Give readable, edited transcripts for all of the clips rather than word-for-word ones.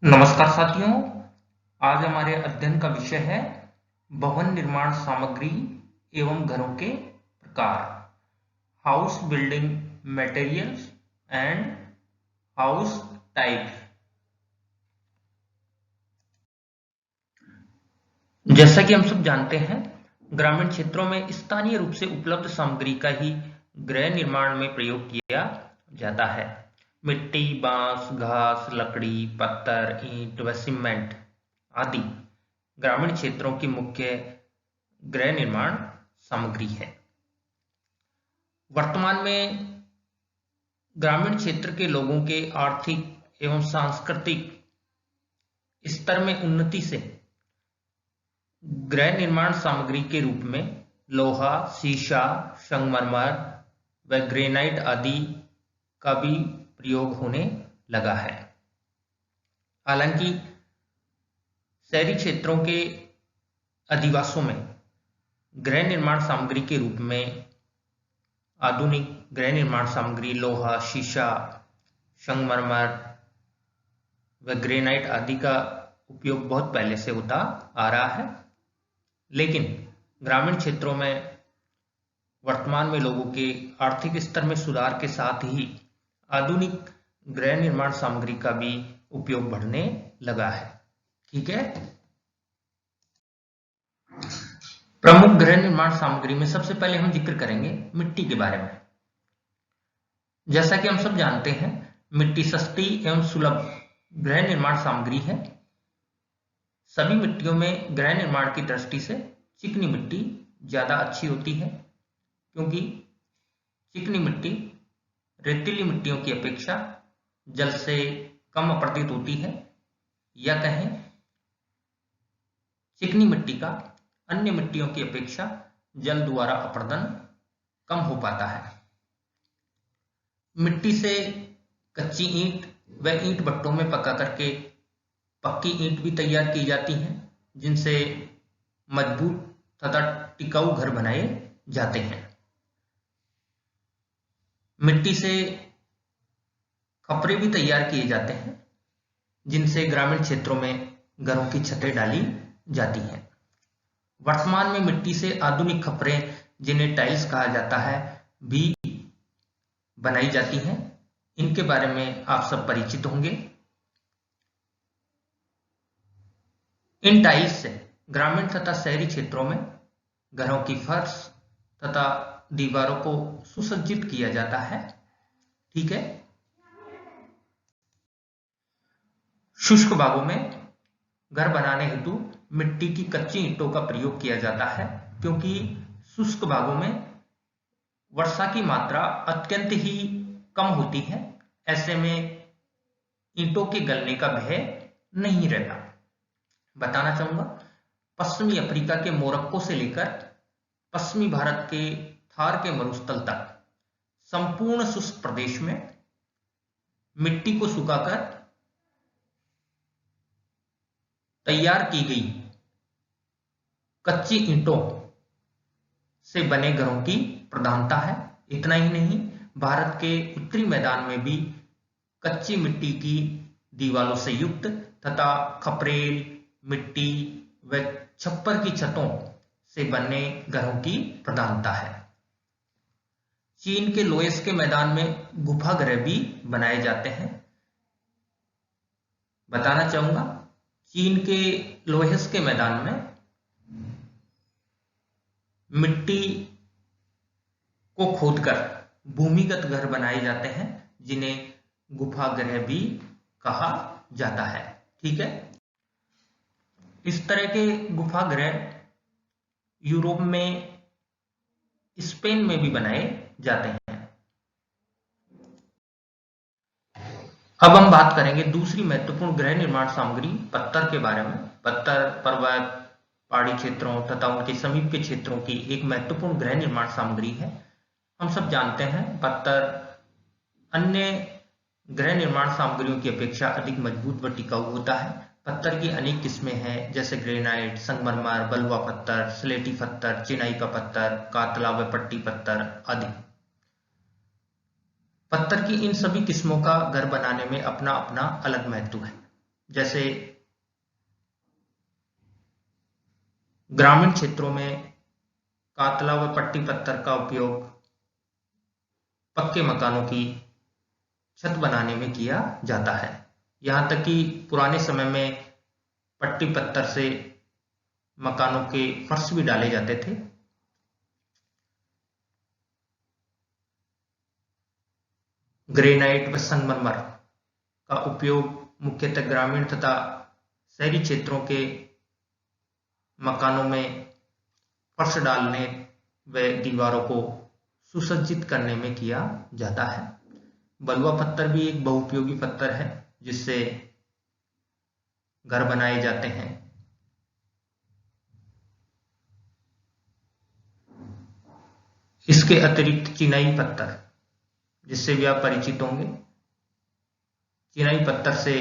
नमस्कार साथियों। आज हमारे अध्ययन का विषय है भवन निर्माण सामग्री एवं घरों के प्रकार। House building materials and house type. जैसा कि हम सब जानते हैं, ग्रामीण क्षेत्रों में स्थानीय रूप से उपलब्ध सामग्री का ही गृह निर्माण में प्रयोग किया जाता है। मिट्टी, बांस, घास, लकड़ी, पत्थर, ईंट व सीमेंट आदि ग्रामीण क्षेत्रों की मुख्य गृह निर्माण सामग्री है। वर्तमान में ग्रामीण क्षेत्र के लोगों के आर्थिक एवं सांस्कृतिक स्तर में उन्नति से गृह निर्माण सामग्री के रूप में लोहा, शीशा, संगमरमर व ग्रेनाइट आदि का भी प्रयोग होने लगा है। हालांकि शहरी क्षेत्रों के अधिवासों में गृह निर्माण सामग्री के रूप में आधुनिक गृह निर्माण सामग्री लोहा, शीशा, संगमरमर व ग्रेनाइट आदि का उपयोग बहुत पहले से होता आ रहा है, लेकिन ग्रामीण क्षेत्रों में वर्तमान में लोगों के आर्थिक स्तर में सुधार के साथ ही आधुनिक गृह निर्माण सामग्री का भी उपयोग बढ़ने लगा है। ठीक है। प्रमुख गृह निर्माण सामग्री में सबसे पहले हम जिक्र करेंगे मिट्टी के बारे में। जैसा कि हम सब जानते हैं, मिट्टी सस्ती एवं सुलभ गृह निर्माण सामग्री है। सभी मिट्टियों में गृह निर्माण की दृष्टि से चिकनी मिट्टी ज्यादा अच्छी होती है, क्योंकि चिकनी मिट्टी रेतीली मिट्टियों की अपेक्षा जल से कम अपरदित होती है, या कहें चिकनी मिट्टी का अन्य मिट्टियों की अपेक्षा जल द्वारा अपर्दन कम हो पाता है। मिट्टी से कच्ची ईंट व ईंट भट्टों में पका करके पक्की ईंट भी तैयार की जाती हैं, जिनसे मजबूत तथा टिकाऊ घर बनाए जाते हैं। मिट्टी से खपरे भी तैयार किए जाते हैं, जिनसे ग्रामीण क्षेत्रों में घरों की छतें डाली जाती हैं। वर्तमान में मिट्टी से आधुनिक खपरें, जिन्हें टाइल्स कहा जाता है, भी बनाई जाती हैं। इनके बारे में आप सब परिचित होंगे। इन टाइल्स से ग्रामीण तथा शहरी क्षेत्रों में घरों की फर्श तथा दीवारों को सुसज्जित किया जाता है। ठीक है। शुष्क भागों में घर बनाने हेतु मिट्टी की कच्ची ईंटों का प्रयोग किया जाता है, क्योंकि शुष्क भागों में वर्षा की मात्रा अत्यंत ही कम होती है। ऐसे में ईंटों के गलने का भय नहीं रहता। बताना चाहूंगा, पश्चिमी अफ्रीका के मोरक्को से लेकर पश्चिमी भारत के थार के मरुस्थल तक संपूर्ण शुष्क प्रदेश में मिट्टी को सुखाकर तैयार की गई कच्ची ईंटों से बने घरों की प्रधानता है। इतना ही नहीं, भारत के उत्तरी मैदान में भी कच्ची मिट्टी की दीवारों से युक्त तथा खपरेल, मिट्टी व छप्पर की छतों से बने घरों की प्रधानता है। चीन के लोयस के मैदान में गुफा घर भी बनाए जाते हैं। बताना चाहूंगा, चीन के लोयस के मैदान में मिट्टी को खोदकर भूमिगत घर बनाए जाते हैं, जिन्हें गुफा गृह भी कहा जाता है। ठीक है। इस तरह के गुफा गृह यूरोप में, स्पेन में भी बनाए जाते हैं। अब हम बात करेंगे दूसरी महत्वपूर्ण गृह निर्माण सामग्री पत्थर के बारे में। पत्थर पर्वत, पहाड़ी क्षेत्रों तथा उनके समीप के क्षेत्रों की एक महत्वपूर्ण गृह निर्माण सामग्री है। हम सब जानते हैं, पत्थर अन्य गृह निर्माण सामग्रियों की अपेक्षा अधिक मजबूत व टिकाऊ होता है। पत्थर की अनेक किस्में हैं, जैसे ग्रेनाइट, संगमरमर, बलुआ पत्थर, स्लेटी पत्थर, चिनाई का पत्थर, कातला व पट्टी पत्थर आदि। पत्थर की इन सभी किस्मों का घर बनाने में अपना अपना अलग महत्व है। जैसे ग्रामीण क्षेत्रों में कातला व पट्टी पत्थर का उपयोग पक्के मकानों की छत बनाने में किया जाता है। यहाँ तक कि पुराने समय में पट्टी पत्थर से मकानों के फर्श भी डाले जाते थे। ग्रेनाइट व संगमरमर का उपयोग मुख्यतः ग्रामीण तथा शहरी क्षेत्रों के मकानों में फर्श डालने व दीवारों को सुसज्जित करने में किया जाता है। बलुआ पत्थर भी एक बहुउपयोगी पत्थर है जिससे घर बनाए जाते हैं। इसके अतिरिक्त चिनाई पत्थर, जिससे भी आप परिचित होंगे, चिनाई पत्थर से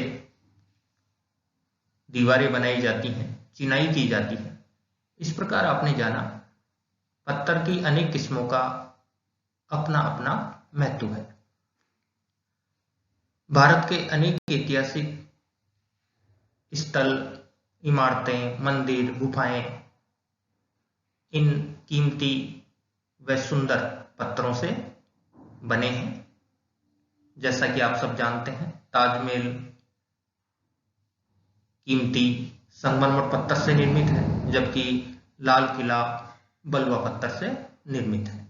दीवारें बनाई जाती हैं, चिनाई की जाती है। इस प्रकार आपने जाना पत्थर की अनेक किस्मों का अपना अपना महत्व है। भारत के अनेक ऐतिहासिक स्थल, इमारतें, मंदिर, गुफाएं इन कीमती व सुंदर पत्थरों से बने हैं। जैसा कि आप सब जानते हैं, ताजमहल कीमती संगमरमर पत्थर से निर्मित है, जबकि लाल किला बलुआ पत्थर से निर्मित है।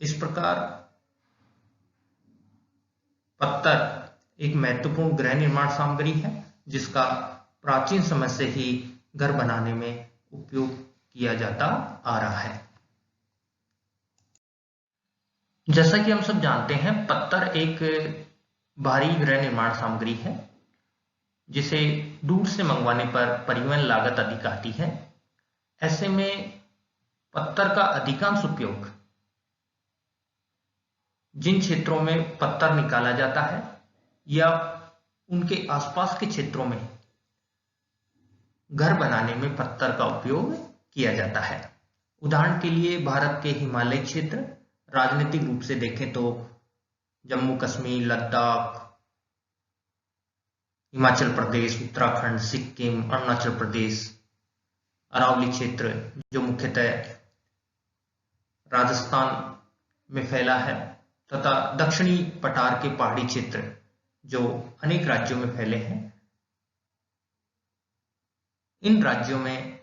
इस प्रकार पत्थर एक महत्वपूर्ण गृह निर्माण सामग्री है जिसका प्राचीन समय से ही घर बनाने में उपयोग किया जाता आ रहा है। जैसा कि हम सब जानते हैं, पत्थर एक भारी गृह निर्माण सामग्री है जिसे दूर से मंगवाने पर परिवहन लागत अधिक आती है। ऐसे में पत्थर का अधिकांश उपयोग जिन क्षेत्रों में पत्थर निकाला जाता है या उनके आसपास के क्षेत्रों में घर बनाने में पत्थर का उपयोग किया जाता है। उदाहरण के लिए भारत के हिमालय क्षेत्र, राजनीतिक रूप से देखें तो जम्मू कश्मीर, लद्दाख, हिमाचल प्रदेश, उत्तराखंड, सिक्किम, अरुणाचल प्रदेश, अरावली क्षेत्र जो मुख्यतः राजस्थान में फैला है, तथा दक्षिणी पठार के पहाड़ी क्षेत्र जो अनेक राज्यों में फैले हैं। इन राज्यों में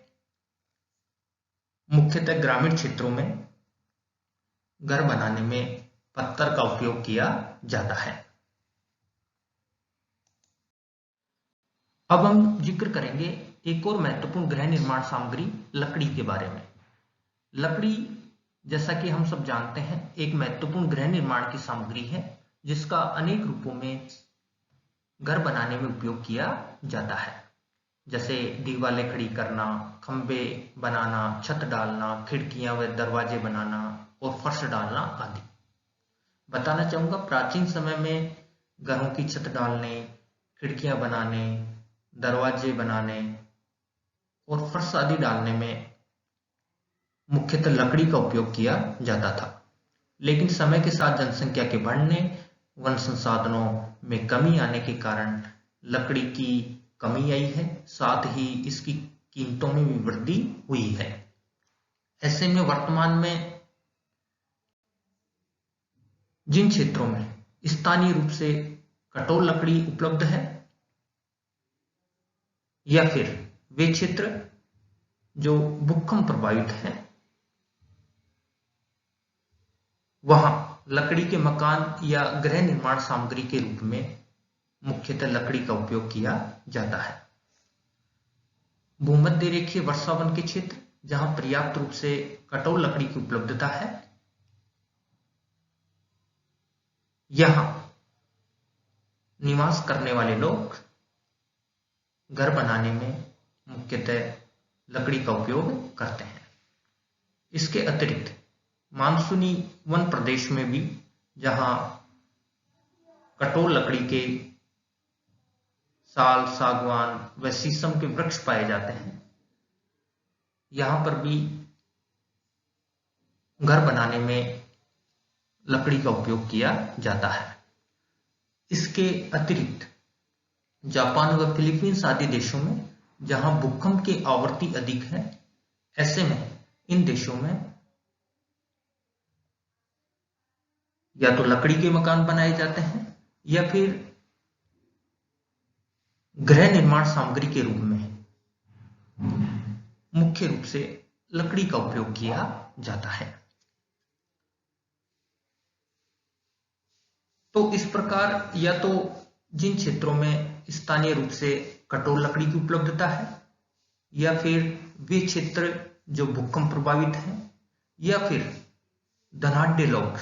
मुख्यतः ग्रामीण क्षेत्रों में घर बनाने में पत्थर का उपयोग किया जाता है। अब हम जिक्र करेंगे एक और महत्वपूर्ण गृह निर्माण सामग्री लकड़ी के बारे में। लकड़ी, जैसा कि हम सब जानते हैं, एक महत्वपूर्ण गृह निर्माण की सामग्री है जिसका अनेक रूपों में घर बनाने में उपयोग किया जाता है, जैसे दीवारें खड़ी करना, खंबे बनाना, छत डालना, खिड़कियां व दरवाजे बनाना और फर्श डालना आदि। बताना चाहूंगा, प्राचीन समय में घरों की छत डालने, खिड़कियां बनाने, दरवाजे बनाने और फर्श आदि डालने में मुख्यतः लकड़ी का उपयोग किया जाता था। लेकिन समय के साथ जनसंख्या के बढ़ने, वन संसाधनों में कमी आने के कारण लकड़ी की कमी आई है, साथ ही इसकी कीमतों में भी वृद्धि हुई है। ऐसे में वर्तमान में जिन क्षेत्रों में स्थानीय रूप से कठोर लकड़ी उपलब्ध है या फिर वे क्षेत्र जो भूकंप प्रभावित हैं, वहां लकड़ी के मकान या गृह निर्माण सामग्री के रूप में मुख्यतः लकड़ी का उपयोग किया जाता है। भूमध्य रेखीय वर्षावन के क्षेत्र जहां पर्याप्त रूप से कठोर लकड़ी की उपलब्धता है, यहां निवास करने वाले लोग घर बनाने में मुख्यतः लकड़ी का उपयोग करते हैं। इसके अतिरिक्त मानसूनी वन प्रदेश में भी, जहां कठोर लकड़ी के साल, सागवान व शीशम के वृक्ष पाए जाते हैं, यहां पर भी घर बनाने में लकड़ी का उपयोग किया जाता है। इसके अतिरिक्त जापान व फिलीपींस आदि देशों में जहां भूकंप की आवृत्ति अधिक है, ऐसे में इन देशों में या तो लकड़ी के मकान बनाए जाते हैं या फिर गृह निर्माण सामग्री के रूप में मुख्य रूप से लकड़ी का उपयोग किया जाता है। तो इस प्रकार या तो जिन क्षेत्रों में स्थानीय रूप से कठोर लकड़ी की उपलब्धता है या फिर वे क्षेत्र जो भूकंप प्रभावित हैं या फिर धनाढ्य लोग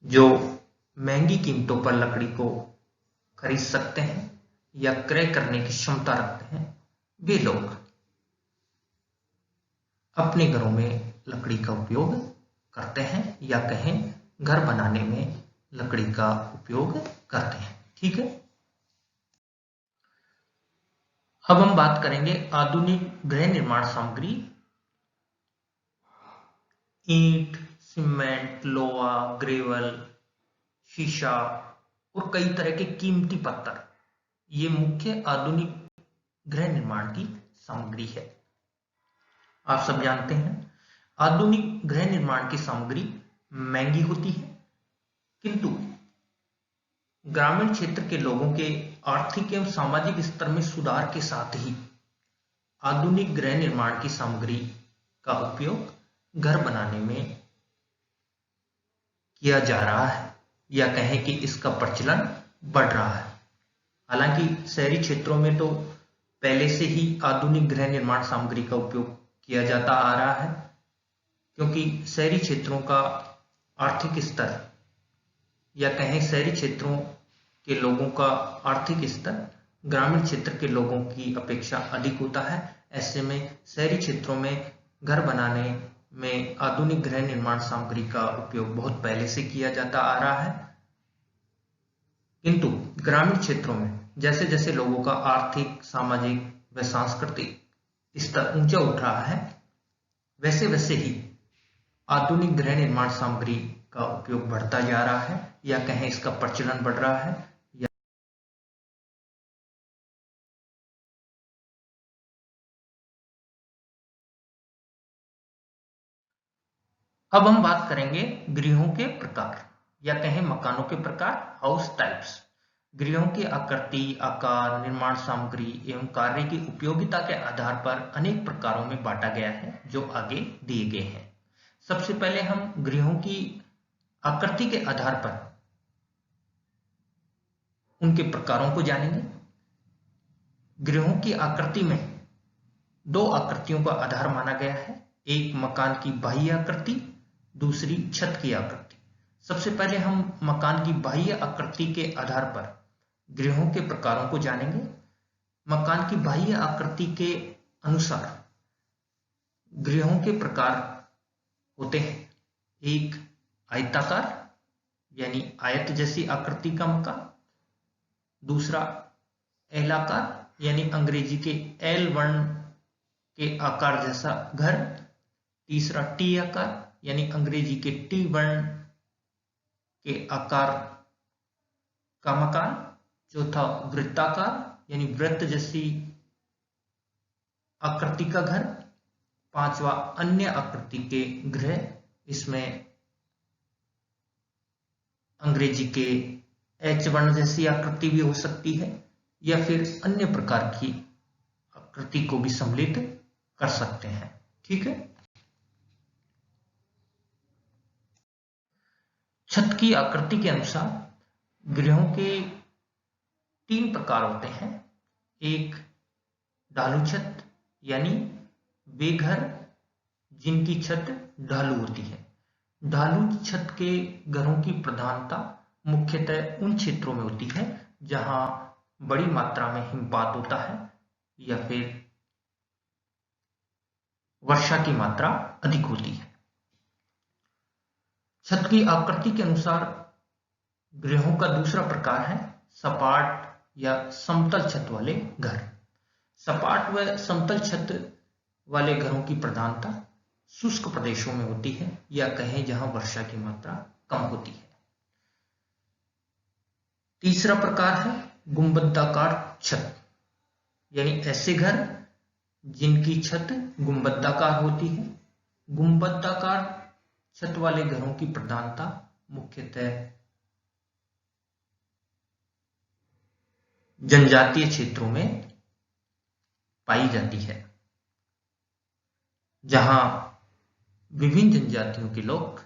जो महंगी कीमतों पर लकड़ी को खरीद सकते हैं या क्रय करने की क्षमता रखते हैं, वे लोग अपने घरों में लकड़ी का उपयोग करते हैं या कहें घर बनाने में लकड़ी का उपयोग करते हैं। ठीक है, अब हम बात करेंगे आधुनिक गृह निर्माण सामग्री। ईंट, सीमेंट, लोहा, ग्रेवल, शीशा और कई तरह के कीमती पत्थर, ये मुख्य आधुनिक गृह निर्माण की सामग्री है। आप सब जानते हैं आधुनिक गृह निर्माण की सामग्री महंगी होती है, किंतु ग्रामीण क्षेत्र के लोगों के आर्थिक एवं सामाजिक स्तर में सुधार के साथ ही आधुनिक गृह निर्माण की सामग्री का उपयोग घर बनाने में किया जा रहा है या कहें कि इसका प्रचलन बढ़ रहा है। हालांकि शहरी क्षेत्रों में तो पहले से ही आधुनिक गृह निर्माण सामग्री का उपयोग किया जाता आ रहा है, क्योंकि शहरी क्षेत्रों का आर्थिक स्तर या कहें शहरी क्षेत्रों के लोगों का आर्थिक स्तर ग्रामीण क्षेत्र के लोगों की अपेक्षा अधिक होता है। ऐसे में शहरी क्षेत्रों में घर बनाने में आधुनिक गृह निर्माण सामग्री का उपयोग बहुत पहले से किया जाता आ रहा है, किंतु ग्रामीण क्षेत्रों में जैसे जैसे लोगों का आर्थिक, सामाजिक व सांस्कृतिक स्तर ऊंचा उठ रहा है, वैसे वैसे ही आधुनिक गृह निर्माण सामग्री का उपयोग बढ़ता जा रहा है या कहें इसका प्रचलन बढ़ रहा है। अब हम बात करेंगे गृहों के प्रकार या कहें मकानों के प्रकार, हाउस टाइप्स। गृहों की आकृति, आकार, निर्माण सामग्री एवं कार्य की उपयोगिता के आधार पर अनेक प्रकारों में बांटा गया है, जो आगे दिए गए हैं। सबसे पहले हम गृहों की आकृति के आधार पर उनके प्रकारों को जानेंगे। गृहों की आकृति में दो आकृतियों का आधार माना गया है, एक मकान की बाह्य आकृति, दूसरी छत की आकृति। सबसे पहले हम मकान की बाह्य आकृति के आधार पर गृहों के प्रकारों को जानेंगे। मकान की बाह्य आकृति के अनुसार गृहों के प्रकार होते हैं, एक आयताकार यानी आयत जैसी आकृति का मकान, दूसरा एलाकार यानी अंग्रेजी के एल वर्ण के आकार जैसा घर, तीसरा टी आकार यानी अंग्रेजी के टी वर्ण के आकार का मकान, चौथा वृत्ताकार यानी वृत्त जैसी आकृति का घर, पांचवा अन्य आकृति के गृह, इसमें अंग्रेजी के एच वर्ण जैसी आकृति भी हो सकती है या फिर अन्य प्रकार की आकृति को भी सम्मिलित कर सकते हैं। ठीक है, छत की आकृति के अनुसार गृहों के तीन प्रकार होते हैं। एक ढालू छत यानी वे घर जिनकी छत ढालू होती है। ढालू छत के घरों की प्रधानता मुख्यतः उन क्षेत्रों में होती है जहां बड़ी मात्रा में हिमपात होता है या फिर वर्षा की मात्रा अधिक होती है। छत की आकृति के अनुसार गृहों का दूसरा प्रकार है सपाट या समतल छत वाले घर। सपाट व समतल छत वाले घरों की प्रधानता शुष्क प्रदेशों में होती है या कहें जहां वर्षा की मात्रा कम होती है। तीसरा प्रकार है गुंबदाकार छत, यानी ऐसे घर जिनकी छत गुंबदाकार होती है। गुंबदाकार छत वाले घरों की प्रधानता मुख्यतः जनजातीय क्षेत्रों में पाई जाती है, जहां विभिन्न जनजातियों के लोग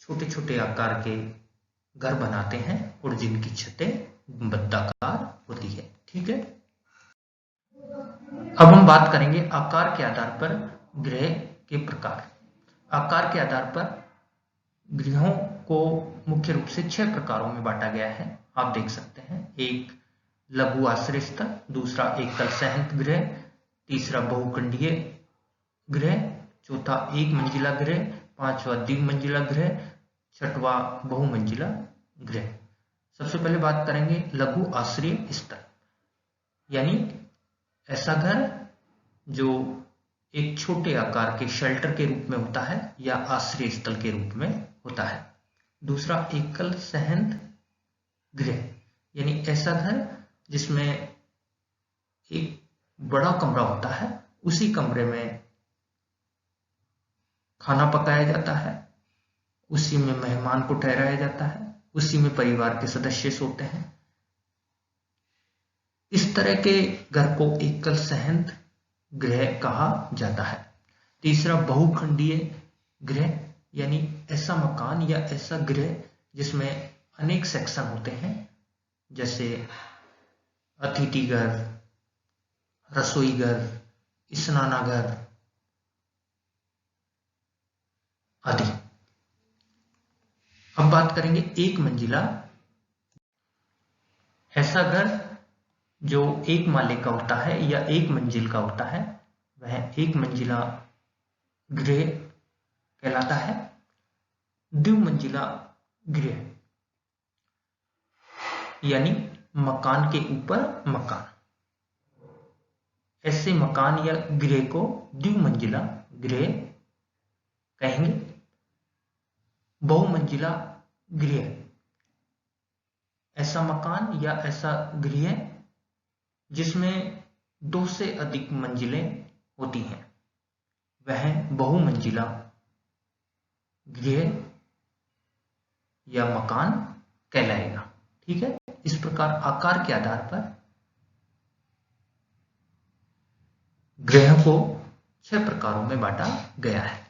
छोटे छोटे आकार के घर बनाते हैं और जिनकी छतें गुंबदाकार होती है। ठीक है, अब हम बात करेंगे आकार के आधार पर गृह के प्रकार। आकार के आधार पर गृहों को मुख्य रूप से 6 प्रकारों में बांटा गया है। आप देख सकते हैं, एक लघु आश्रय स्थल, दूसरा एकल सहंत गृह, तीसरा बहुखंडीय गृह, चौथा एक मंजिला गृह, पांचवा द्विमंजिला गृह, छठवा बहुमंजिला गृह। सबसे पहले बात करेंगे लघु आश्रय स्थल, यानी ऐसा घर जो एक छोटे आकार के शेल्टर के रूप में होता है या आश्रय स्थल के रूप में होता है। दूसरा एकल सहंत गृह, यानी ऐसा घर जिसमें एक बड़ा कमरा होता है, उसी कमरे में खाना पकाया जाता है, उसी में मेहमान को ठहराया जाता है, उसी में परिवार के सदस्य सोते हैं। इस तरह के घर को एकल सहंत गृह कहा जाता है। तीसरा बहुखंडीय गृह, यानी ऐसा मकान या ऐसा गृह जिसमें अनेक सेक्शन होते हैं, जैसे अतिथि घर, रसोई घर, स्नानागार आदि। अब बात करेंगे एक मंजिला। ऐसा घर जो एक माले का होता है या एक मंजिल का होता है, वह एक मंजिला गृह कहलाता है। द्विमंजिला गृह, यानी मकान के ऊपर मकान, ऐसे मकान या गृह को द्विमंजिला गृह कहेंगे। बहुमंजिला गृह, ऐसा मकान या ऐसा गृह जिसमें 2 से अधिक मंजिलें होती हैं, वह बहुमंजिला गृह या मकान कहलाएगा। ठीक है, इस प्रकार आकार के आधार पर गृह को 6 प्रकारों में बांटा गया है।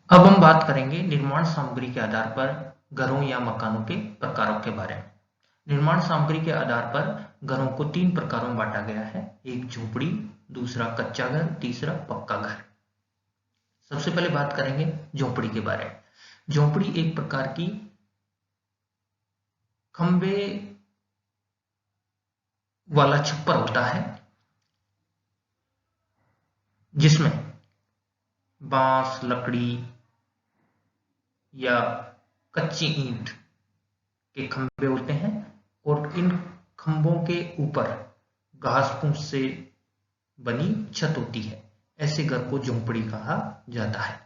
अब हम बात करेंगे निर्माण सामग्री के आधार पर घरों या मकानों के प्रकारों के बारे में। निर्माण सामग्री के आधार पर घरों को 3 प्रकारों में बांटा गया है, एक झोपड़ी, दूसरा कच्चा घर, तीसरा पक्का घर। सबसे पहले बात करेंगे झोपड़ी के बारे में। झोपड़ी एक प्रकार की खंबे वाला छप्पर होता है, जिसमें बांस, लकड़ी या कच्ची ईंट के खंबे होते हैं और इन खंभों के ऊपर घास फूस से बनी छत होती है। ऐसे घर को झोपड़ी कहा जाता है।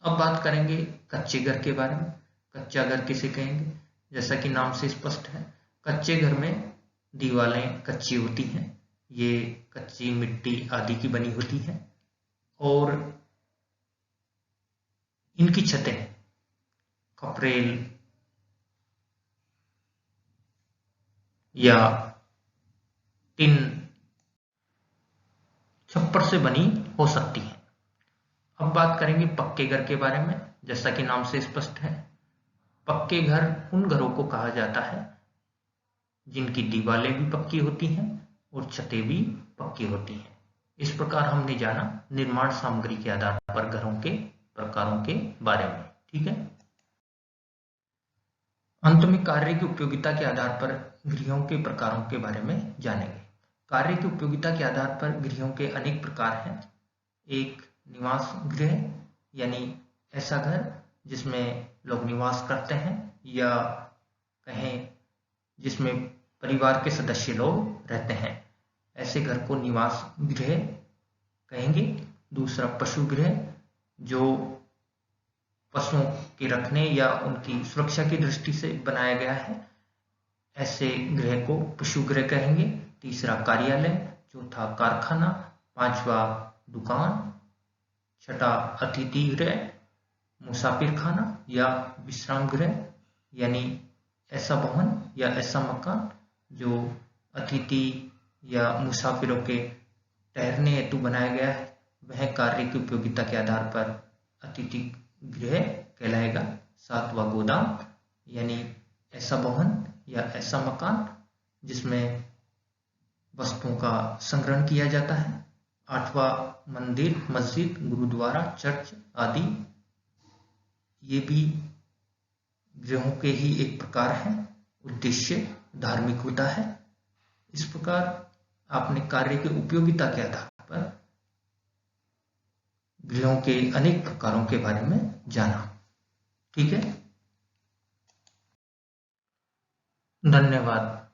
अब बात करेंगे कच्चे घर के बारे में। कच्चा घर किसे कहेंगे? जैसा कि नाम से स्पष्ट है, कच्चे घर में दीवारें कच्ची होती हैं, ये कच्ची मिट्टी आदि की बनी होती हैं और इनकी छतें खपरेल या टिन छप्पर से बनी हो सकती है। अब बात करेंगे पक्के घर के बारे में। जैसा कि नाम से स्पष्ट है, पक्के घर उन घरों को कहा जाता है जिनकी दीवारें भी पक्की होती हैं और छतें भी पक्की होती हैं। इस प्रकार हमने जाना निर्माण सामग्री के आधार पर घरों के प्रकारों के बारे में। ठीक है, अंत में कार्य की उपयोगिता के आधार पर गृहों के प्रकारों के बारे में जानेंगे। कार्य की उपयोगिता के आधार पर गृहों के अनेक प्रकार हैं। एक निवास गृह, यानी ऐसा घर जिसमें लोग निवास करते हैं या कहें जिसमें परिवार के सदस्य लोग रहते हैं, ऐसे घर को निवास गृह कहेंगे। दूसरा पशु गृह, जो पशुओं के रखने या उनकी सुरक्षा की दृष्टि से बनाया गया है, ऐसे गृह को पशु गृह कहेंगे। तीसरा कार्यालय, चौथा कारखाना, पांचवा दुकान, छठा अतिथि गृह, मुसाफिर खाना या विश्राम गृह, यानी ऐसा भवन या ऐसा मकान जो अतिथि या मुसाफिरों के ठहरने हेतु बनाया गया है, वह कार्य की उपयोगिता के आधार पर अतिथि गृह कहलाएगा। सातवां गोदाम, यानी ऐसा भवन या ऐसा मकान जिसमें वस्तुओं का संग्रहण किया जाता है। आठवां मंदिर, मस्जिद, गुरुद्वारा, चर्च आदि, ये भी गृहों के ही एक प्रकार है, उद्देश्य धार्मिक होता है। इस प्रकार आपने कार्य की उपयोगिता के आधार पर गृहों के अनेक प्रकारों के बारे में जाना। ठीक है, धन्यवाद।